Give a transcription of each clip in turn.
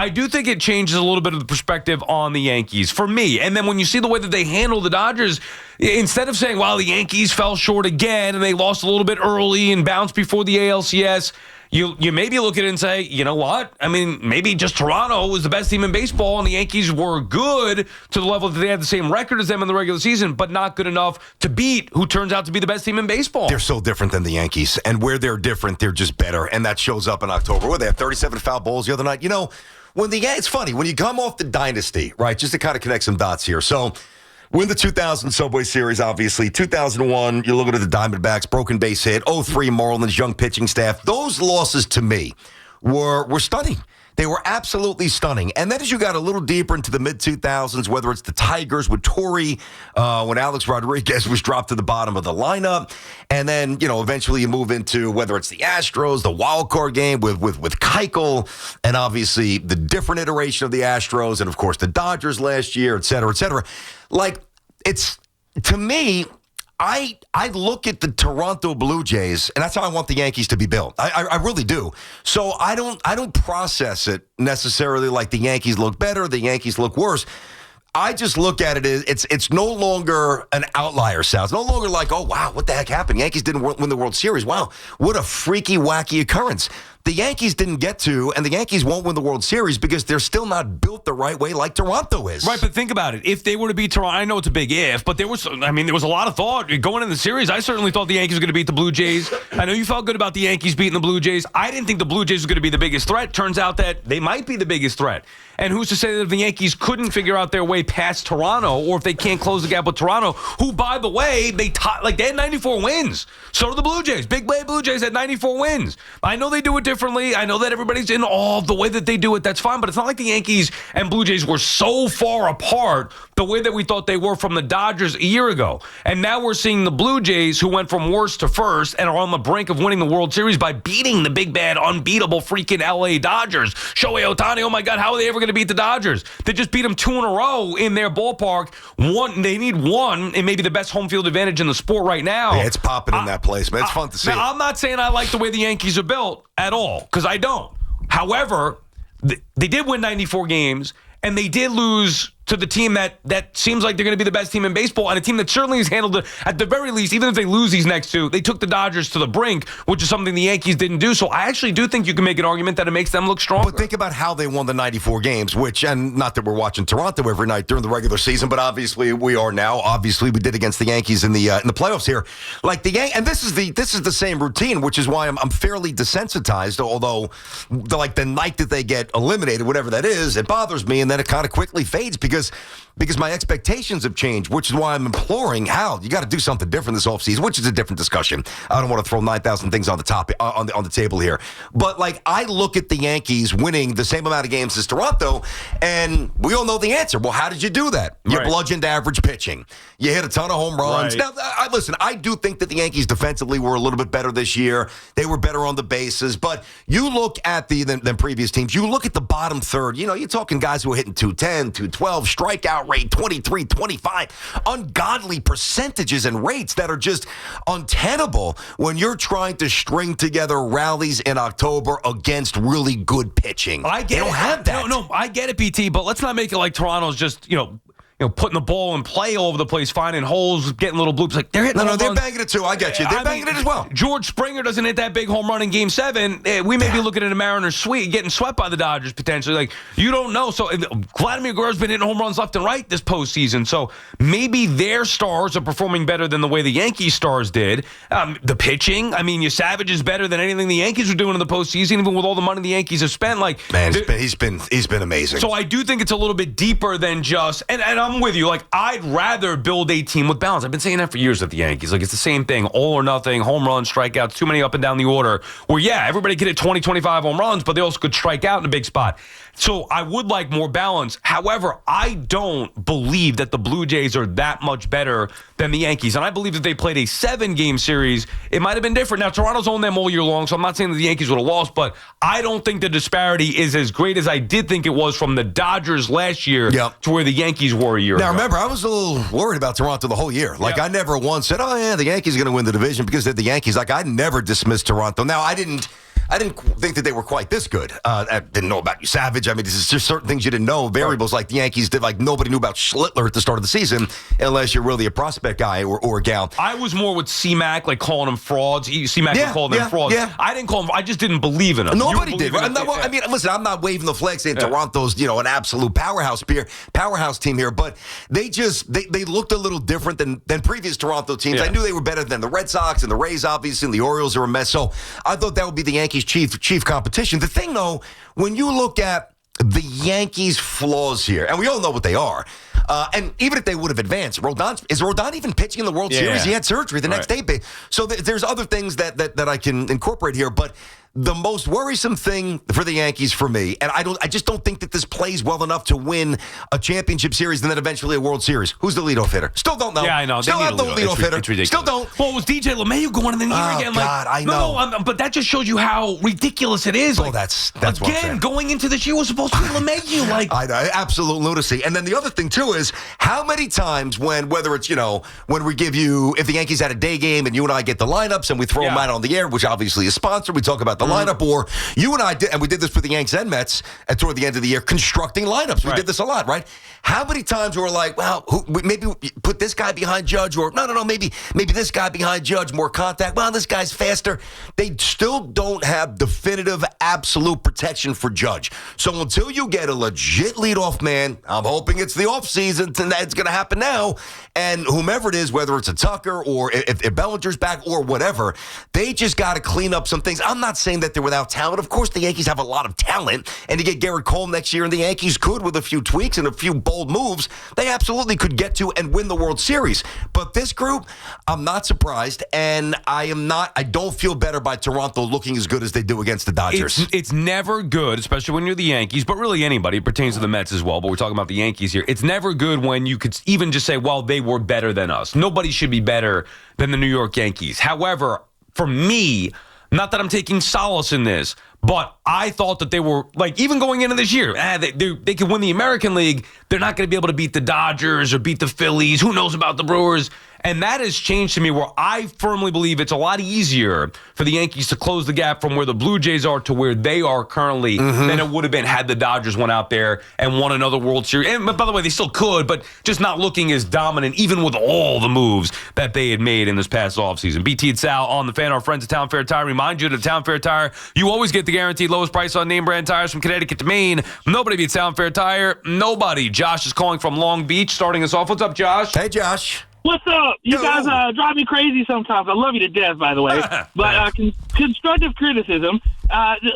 I do think it changes a little bit of the perspective on the Yankees for me. And then when you see the way that they handle the Dodgers, instead of saying, well, the Yankees fell short again and they lost a little bit early and bounced before the ALCS, you maybe look at it and say, you know what? I mean, maybe just Toronto was the best team in baseball and the Yankees were good to the level that they had the same record as them in the regular season, but not good enough to beat who turns out to be the best team in baseball. They're so different than the Yankees. And where they're different, they're just better. And that shows up in October. Where they had 37 foul balls the other night. You know, it's funny, when you come off the dynasty, right, just to kind of connect some dots here. So, win the 2000 Subway Series, obviously. 2001, you're looking at the Diamondbacks, broken base hit. 03, Marlins, young pitching staff. Those losses, to me, were stunning. They were absolutely stunning. And then as you got a little deeper into the mid-2000s, whether it's the Tigers with Torrey, when Alex Rodriguez was dropped to the bottom of the lineup, and then, eventually you move into whether it's the Astros, the wild card game with Keuchel, and obviously the different iteration of the Astros, and, of course, the Dodgers last year, et cetera, et cetera. Like, to me, I look at the Toronto Blue Jays, and that's how I want the Yankees to be built. I really do. So I don't process it necessarily like the Yankees look better, the Yankees look worse. I just look at it as it's no longer an outlier, Sal. It's no longer like, oh, wow, what the heck happened? Yankees didn't win the World Series. Wow, what a freaky, wacky occurrence. The Yankees didn't get to, and the Yankees won't win the World Series because they're still not built the right way like Toronto is. Right, but think about it. If they were to beat Toronto, I know it's a big if, but there was a lot of thought going in the series. I certainly thought the Yankees were going to beat the Blue Jays. I know you felt good about the Yankees beating the Blue Jays. I didn't think the Blue Jays were going to be the biggest threat. Turns out that they might be the biggest threat. And who's to say that if the Yankees couldn't figure out their way past Toronto, or if they can't close the gap with Toronto, who, by the way, they had 94 wins. So did the Blue Jays. Big Blue Jays had 94 wins. I know they do it differently. I know that everybody's in awe of the way that they do it. That's fine. But it's not like the Yankees and Blue Jays were so far apart the way that we thought they were from the Dodgers a year ago. And now we're seeing the Blue Jays, who went from worst to first and are on the brink of winning the World Series by beating the big, bad, unbeatable freaking LA Dodgers. Shohei Ohtani, oh my God, how are they ever going to beat the Dodgers? They just beat them 2 in a row in their ballpark. They need one, and maybe the best home field advantage in the sport right now. Yeah, it's popping in that place, man. It's fun to see. Now, I'm not saying I like the way the Yankees are built at all, because I don't. However, they did win 94 games, and they did lose to the team that seems like they're going to be the best team in baseball, and a team that certainly has handled it, at the very least, even if they lose these next two, they took the Dodgers to the brink, which is something the Yankees didn't do. So I actually do think you can make an argument that it makes them look stronger. But think about how they won the 94 games, and not that we're watching Toronto every night during the regular season, but obviously we are now. Obviously we did against the Yankees in the playoffs here. Like and this is the same routine, which is why I'm fairly desensitized, although the night that they get eliminated, whatever that is, it bothers me, and then it kind of quickly fades because my expectations have changed, which is why I'm imploring Hal, you got to do something different this offseason, which is a different discussion. I don't want to throw 9,000 things on the topic on the table here. But I look at the Yankees winning the same amount of games as Toronto, and we all know the answer. Well, how did you do that? You bludgeoned average pitching. You hit a ton of home runs. Right. Now, listen, I do think that the Yankees defensively were a little bit better this year. They were better on the bases. But you look at than previous teams. You look at the bottom third. You're talking guys who are hitting 210, 212, strikeout rate 23, 25. Ungodly percentages and rates that are just untenable when you're trying to string together rallies in October against really good pitching. I get they don't have that. No, I get it, PT, but let's not make it like Toronto's just, putting the ball in play all over the place, finding holes, getting little bloops. Like they're hitting. No, they're banging it too. I get you. They're banging it as well. George Springer doesn't hit that big home run in Game 7. We may be looking at a Mariners sweep, getting swept by the Dodgers potentially. Like you don't know. So Vladimir Guerrero's been hitting home runs left and right this postseason. So maybe their stars are performing better than the way the Yankees stars did. The pitching. I mean, your Savage is better than anything the Yankees were doing in the postseason, even with all the money the Yankees have spent. Like man, he's been amazing. So I do think it's a little bit deeper than just. And I'm with you. Like I'd rather build a team with balance. I've been saying that for years at the Yankees. Like it's the same thing, all or nothing, home runs, strikeouts, too many up and down the order. Where everybody could hit 20, 25 home runs, but they also could strike out in a big spot. So I would like more balance. However, I don't believe that the Blue Jays are that much better than the Yankees. And I believe that they played a 7-game series, it might have been different. Now, Toronto's owned them all year long, so I'm not saying that the Yankees would have lost, but I don't think the disparity is as great as I did think it was from the Dodgers last year to where the Yankees were a year ago. Now, remember, I was a little worried about Toronto the whole year. I never once said, oh, yeah, the Yankees are going to win the division because they're the Yankees. I never dismissed Toronto. Now, I didn't I didn't think that they were quite this good. I didn't know about you, Savage. I mean, this is just certain things you didn't know. Variables like the Yankees did, like nobody knew about Schlittler at the start of the season, unless you're really a prospect guy or a gal. I was more with C-Mac, like calling them frauds. C-Mac would call them frauds. Yeah. I didn't call them. I just didn't believe in them. Nobody did. Right? I mean, listen, I'm not waving the flag saying Toronto's, an absolute powerhouse team here, but they looked a little different than previous Toronto teams. Yeah. I knew they were better than the Red Sox and the Rays, obviously, and the Orioles are a mess. So I thought that would be the Yankees' chief competition. The thing, though, when you look at the Yankees' flaws here, and we all know what they are, and even if they would have advanced, is Rodon even pitching in the World Series? He had surgery the next day. So there's other things that I can incorporate here, but the most worrisome thing for the Yankees for me, and I just don't think that this plays well enough to win a championship series and then eventually a World Series. Who's the leadoff hitter? Still don't know. Yeah, I know. Still have no leadoff hitter. It's ridiculous. Still don't. Well, it was DJ LeMahieu going in the year again. God, I know. No, but that just shows you how ridiculous it is. Oh, that's what I'm saying. Again, going into this year was supposed to be LeMahieu. I know, absolute lunacy. And then the other thing, too, is how many times whether it's, when we give you, if the Yankees had a day game and you and I get the lineups and we throw them out on the air, which obviously is sponsored, we talk about the lineup, or you and I did, and we did this for the Yanks and Mets toward the end of the year, constructing lineups. We did this a lot, right? How many times we were like, well, maybe put this guy behind Judge, or no, maybe this guy behind Judge, more contact. Well, this guy's faster. They still don't have definitive, absolute protection for Judge. So until you get a legit leadoff man, I'm hoping it's the offseason, and that's going to happen now. And whomever it is, whether it's a Tucker or if Bellinger's back or whatever, they just got to clean up some things. I'm not saying that they're without talent. Of course, the Yankees have a lot of talent, and to get Garrett Cole next year, and the Yankees could, with a few tweaks and a few bold moves, they absolutely could get to and win the World Series. But this group, I'm not surprised, and I don't feel better by Toronto looking as good as they do against the Dodgers. It's never good, especially when you're the Yankees, but really anybody. It pertains to the Mets as well, but we're talking about the Yankees here. It's never good when you could even just say, well, they were better than us. Nobody should be better than the New York Yankees. However, for me, not that I'm taking solace in this, but I thought that they were, like, even going into this year, they could win the American League. They're not going to be able to beat the Dodgers or beat the Phillies. Who knows about the Brewers? And that has changed to me, where I firmly believe it's a lot easier for the Yankees to close the gap from where the Blue Jays are to where they are currently than it would have been had the Dodgers went out there and won another World Series. And by the way, they still could, but just not looking as dominant, even with all the moves that they had made in this past offseason. BT and Sal on the Fan, our friends at Town Fair Tire. Remind you that Town Fair Tire, you always get the guaranteed lowest price on name brand tires from Connecticut to Maine. Nobody beats Town Fair Tire. Nobody. Josh is calling from Long Beach, starting us off. What's up, Josh? Hey, Josh. What's up? You guys drive me crazy sometimes. I love you to death, by the way. But constructive criticism, the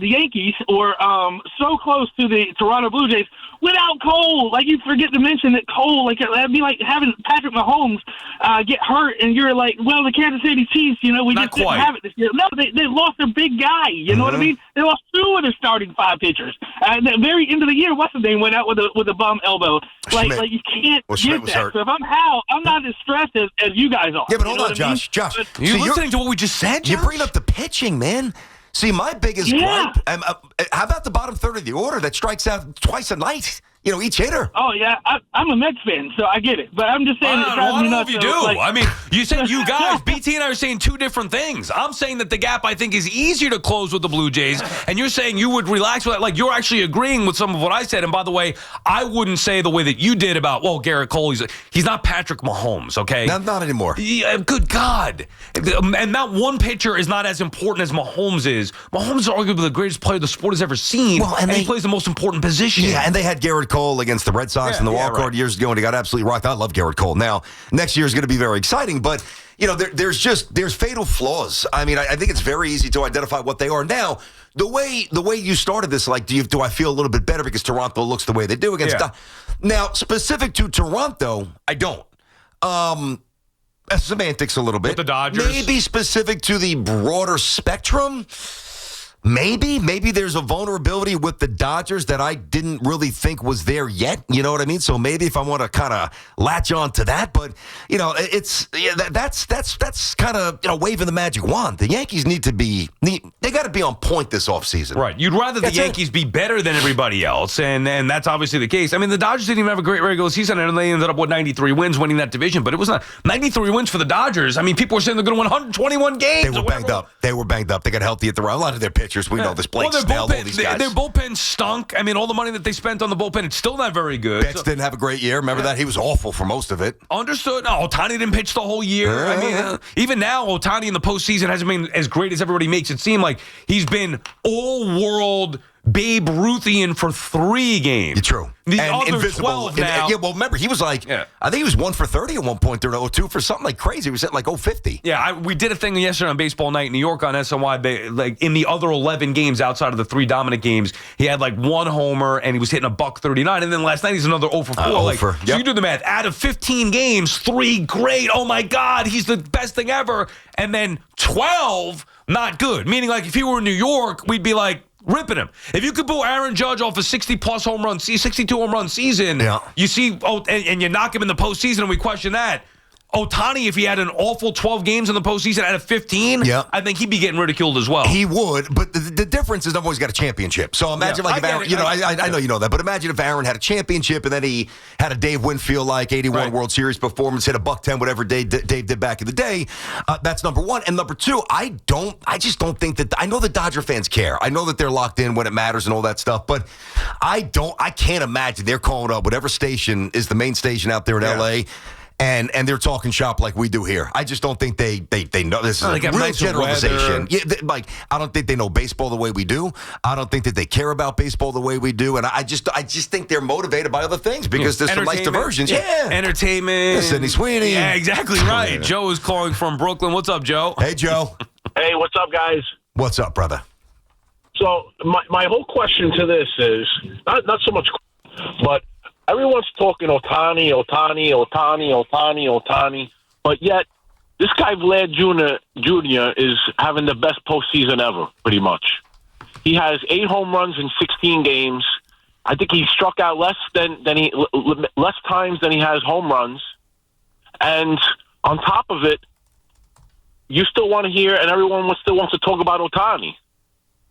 Yankees were so close to the Toronto Blue Jays without Cole. Like, you forget to mention that Cole, that'd be like having Patrick Mahomes get hurt, and you're like, well, the Kansas City Chiefs, we Not just didn't quite. have it this year. No, they lost their big guy. You know what I mean? They lost 2 of their starting 5 pitchers. At the very end of the year, what's his name, went out with a bum elbow. Like you can't get that. Hurt. So if I'm Hal, I'm not as stressed as you guys are. Yeah, but hold know on, what I mean? Josh. Are you listening to what we just said, Josh? You bring up the pitching, man. See, my biggest gripe, how about the bottom third of the order that strikes out twice a night? Each hitter. Oh, yeah. I'm a Mets fan, so I get it. But I'm just saying. I don't know if you do. I mean, you said you guys, BT and I are saying 2 different things. I'm saying that the gap, I think, is easier to close with the Blue Jays, and you're saying you would relax with that. Like, you're actually agreeing with some of what I said. And by the way, I wouldn't say the way that you did about, Garrett Cole, he's not Patrick Mahomes, okay? Not anymore. Yeah, good God. And that one pitcher is not as important as Mahomes is. Mahomes is arguably the greatest player the sport has ever seen, and he plays the most important position. Yeah, and they had Garrett Cole against the Red Sox in the wild card years ago, and he got absolutely rocked. I love Garrett Cole. Now, next year is going to be very exciting, but there's fatal flaws. I mean, I think it's very easy to identify what they are. Now, the way you started this, like, do I feel a little bit better because Toronto looks the way they do against? Now, specific to Toronto, I don't. Semantics a little bit. With the Dodgers, maybe specific to the broader spectrum. Maybe there's a vulnerability with the Dodgers that I didn't really think was there yet. You know what I mean? So maybe if I want to kind of latch on to that, but that's kind of waving the magic wand. The Yankees they got to be on point this offseason. Right. You'd rather the Yankees be better than everybody else, and that's obviously the case. I mean, the Dodgers didn't even have a great regular season, and they ended up with 93 wins, winning that division. But it was not 93 wins for the Dodgers. I mean, people were saying they're going to win 121 games. They were banged up. They got healthy at the right. A lot of their pitchers. We know this Blake Snell, all these guys. Their bullpen stunk. I mean, all the money that they spent on the bullpen, it's still not very good. Betts didn't have a great year. Remember that? He was awful for most of it. Understood. No, Ohtani didn't pitch the whole year. I mean, even now, Ohtani in the postseason hasn't been as great as everybody makes it seem. Like he's been all-world Babe Ruthian for 3 games. True. The and other invisible. 12 now. Yeah, well, remember, he was like, I think he was 1 for 30 at one point during 02 for something like crazy. He was at like 050. Yeah, we did a thing yesterday on Baseball Night in New York on SNY. Like in the other 11 games outside of the 3 dominant games, he had like 1 homer and he was hitting $139. And then last night he's another 0 for 4. So you do the math. Out of 15 games, 3 great. Oh my God, he's the best thing ever. And then 12 not good. Meaning like if he were in New York, we'd be like, ripping him. If you could boo Aaron Judge off a 60-plus home run, 62 home run season, you see, and you knock him in the postseason, and we question that. Ohtani, if he had an awful 12 games in the postseason out of 15, I think he'd be getting ridiculed as well. He would, but the difference is I've always got a championship. So imagine if Aaron, I know you know that, but imagine if Aaron had a championship and then he had a Dave Winfield-like 81 World Series performance, hit a $110, whatever Dave did back in the day. That's number one. And number two, I just don't think that, I know the Dodger fans care. I know that they're locked in when it matters and all that stuff, but I can't imagine they're calling up whatever station is the main station out there in L.A., and they're talking shop like we do here. I just don't think they know. This is a real generalization. Yeah, I don't think they know baseball the way we do. I don't think that they care about baseball the way we do. And I just think they're motivated by other things because there's some nice diversions. Yeah. Entertainment. Sidney Sweeney. Yeah, exactly right. Joe is calling from Brooklyn. What's up, Joe? Hey, Joe. Hey, what's up, guys? What's up, brother? So my whole question to this is not so much, but everyone's talking Ohtani, but yet this guy Vlad Jr. is having the best postseason ever, pretty much. He has 8 home runs in 16 games. I think he struck out less times than he has home runs. And on top of it, you still want to hear, and everyone still wants to talk about Ohtani.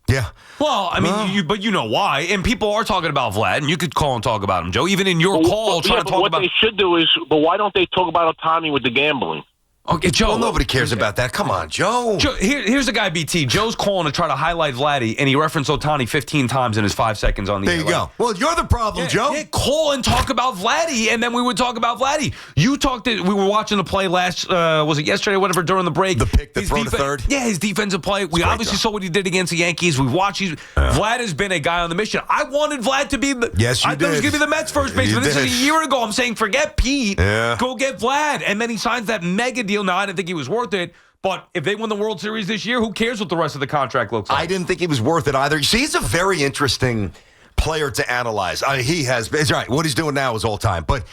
Yeah. Well, I mean, but you know why. And people are talking about Vlad, and you could call and talk about him, Joe. Even in your call, trying to talk about... What they should do is, but why don't they talk about Ohtani with the gambling? Okay, Joe. Well, nobody cares about that. Come on, Joe. Here's the guy, BT. Joe's calling to try to highlight Vladdy, and he referenced Ohtani 15 times in his 5 seconds on the air. There you go. Well, you're the problem, Joe. Yeah, call and talk about Vladdy, and then we would talk about Vladdy. We were watching the play last, was it yesterday or whatever, during the break. The pick, the throw to third. Yeah, his defensive play. We obviously saw what he did against the Yankees. We've watched. Vlad has been a guy on the mission. I wanted Vlad to be Yes, you I did. thought he was going to be the Mets first baseman. This is a year ago. I'm saying, forget Pete. Yeah. Go get Vlad. And then he signs that mega deal. Now, I didn't think he was worth it. But if they win the World Series this year, who cares what the rest of the contract looks like? I didn't think he was worth it either. See, he's a very interesting player to analyze. He has, it's right. What he's doing now is all time. But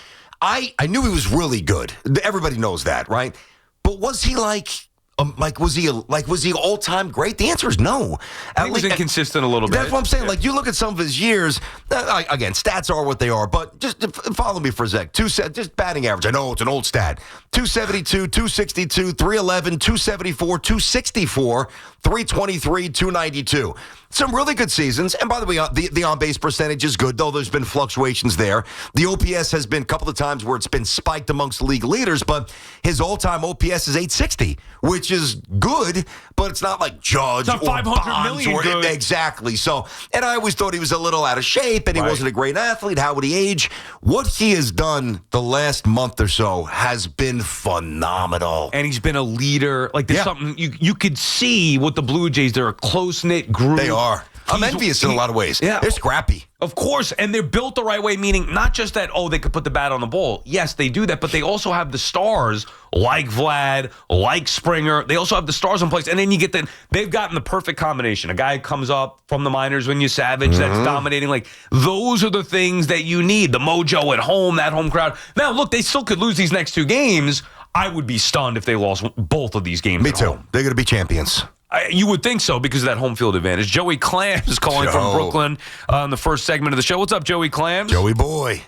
I knew he was really good. Everybody knows that, right? But was he was he all time great? The answer is no. He was inconsistent a little bit. That's what I'm saying. Like, you look at some of his years. Again, stats are what they are. But just follow me for a sec. Just batting average. I know it's an old stat. 272, 262, 311, 274, 264, 323, 292. Some really good seasons. And by the way, the on-base percentage is good, though there's been fluctuations there. The OPS has been a couple of times where it's been spiked amongst the league leaders, but his all-time OPS is 860, which is good, but it's not like Judge or 500 million good. Exactly. So, and I always thought he was a little out of shape, and he wasn't a great athlete. How would he age? What he has done the last month or so has been phenomenal. And he's been a leader. Like, there's something you could see with the Blue Jays. They're a close-knit group. They are. I'm envious in a lot of ways. Yeah. They're scrappy. Of course, and they're built the right way, meaning not just that, they could put the bat on the ball. Yes, they do that, but they also have the stars like Vlad, like Springer. They also have the stars in place, and then you get they've gotten the perfect combination. A guy comes up from the minors when you're Savage, that's dominating. Like, those are the things that you need. The mojo at home, that home crowd. Now, look, they still could lose these next 2 games. I would be stunned if they lost both of these games. Me too. They're going to be champions. You would think so because of that home field advantage. Joey Clams is calling from Brooklyn on the first segment of the show. What's up, Joey Clams? Joey boy.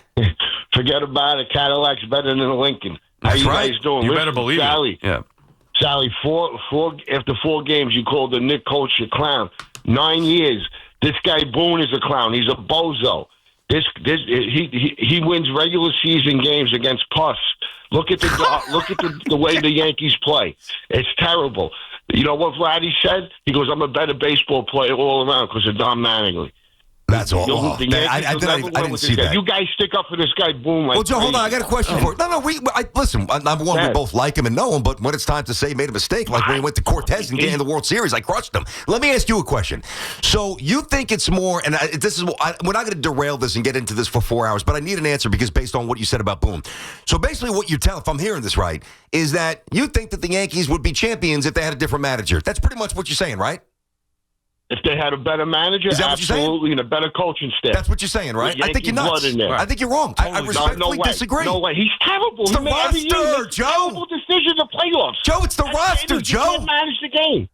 Forget about it. Cadillac's better than a Lincoln. How That's you right. guys doing? You Listen, better believe Sally, it. Yeah. Sally, after 4 games, you called the Nick coach a clown. 9 years. This guy Boone is a clown. He's a bozo. He wins regular season games against puss. Look at the way the Yankees play. It's terrible. You know what Vladdy said? He goes, "I'm a better baseball player all around because of Don Mattingly." That's all. I didn't see that. You guys stick up for this guy, Boone. Well, Joe, hold on. I got a question for you. No, listen. Number one, we both like him and know him, but when it's time to say he made a mistake, like when he went to Cortez and getting the World Series, I crushed him. Let me ask you a question. So you think it's more, and we're not going to derail this and get into this for 4 hours, but I need an answer because based on what you said about Boone. So basically what you're telling, if I'm hearing this right, is that you think that the Yankees would be champions if they had a different manager. That's pretty much what you're saying, right? If they had a better manager, is that what you're saying? Absolutely, and a better coaching staff. That's what you're saying, right? I think you're nuts. I think you're wrong. I respectfully disagree. No way. He's terrible. It's the roster, Joe. Terrible decision in the playoffs. Joe, it's the roster, Joe. You can't manage the game.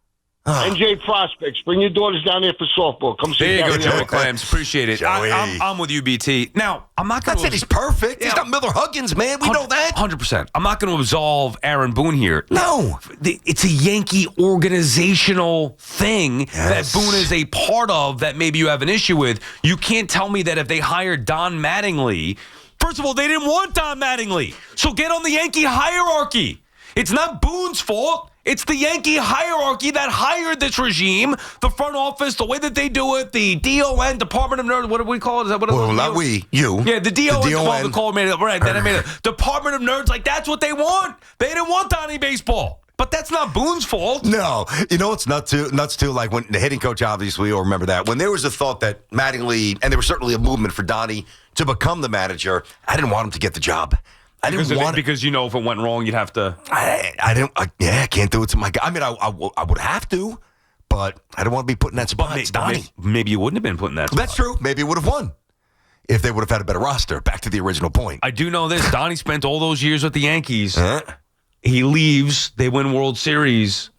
NJ Prospects, bring your daughters down there for softball. Come see. There you go, Joey Clams. Appreciate it. I'm with you, BT. Now, I'm not going to. I said he's perfect. Yeah. He's not Miller Huggins, man. We know that. 100%. I'm not going to absolve Aaron Boone here. No. It's a Yankee organizational thing that Boone is a part of that maybe you have an issue with. You can't tell me that if they hired Don Mattingly, first of all, they didn't want Don Mattingly. So get on the Yankee hierarchy. It's not Boone's fault. It's the Yankee hierarchy that hired this regime, the front office, the way that they do it, the DON, Department of Nerds. What do we call it? Is that what well, not we, you. Yeah, the DON. Right, then I made it. Department of Nerds, like that's what they want. They didn't want Donnie Baseball. But that's not Boone's fault. No. You know what's nuts too? Like when the hitting coach, obviously, you'll remember that. When there was a thought that Mattingly, and there was certainly a movement for Donnie to become the manager, I didn't want him to get the job. Because you know if it went wrong, you'd have to. I can't do it to my guy. I mean, I would have to, but I don't want to be put in that spot. It's Donnie. Maybe you wouldn't have been put in that spot. That's true. Maybe it would have won if they would have had a better roster. Back to the original point. I do know this. Donnie spent all those years with the Yankees. He leaves. They win World Series.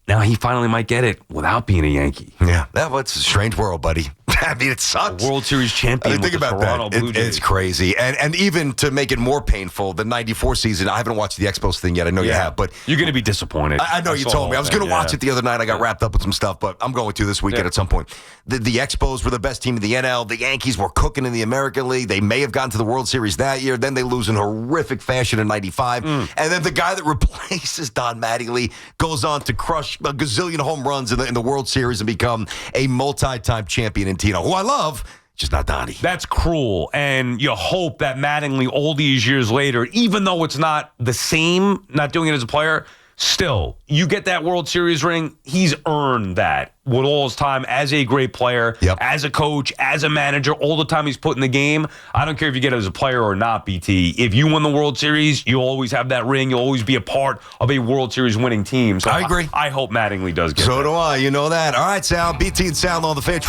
Now he finally might get it without being a Yankee. Yeah, it's a strange world, buddy. I mean, it sucks. A World Series champion with the Toronto Blue Jays. It's crazy. And even to make it more painful, the 94 season, I haven't watched the Expos thing yet. I know you have, but... You're going to be disappointed. I know you told me. I was going to watch it the other night. I got wrapped up with some stuff, but I'm going to this weekend at some point. The Expos were the best team in the NL. The Yankees were cooking in the American League. They may have gotten to the World Series that year. Then they lose in horrific fashion in 95. And then the guy that replaces Don Mattingly goes on to crush a gazillion home runs in the World Series and become a multi-time champion in Tino, who I love. Just not Donnie. That's cruel. And you hope that Mattingly, all these years later, even though it's not the same, not doing it as a player, still, you get that World Series ring, he's earned that with all his time as a great player, as a coach, as a manager, all the time he's put in the game. I don't care if you get it as a player or not, BT. If you win the World Series, you'll always have that ring. You'll always be a part of a World Series winning team. So I agree. I hope Mattingly does get it. So do I. You know that. All right, Sal. BT and Sal on the Fan.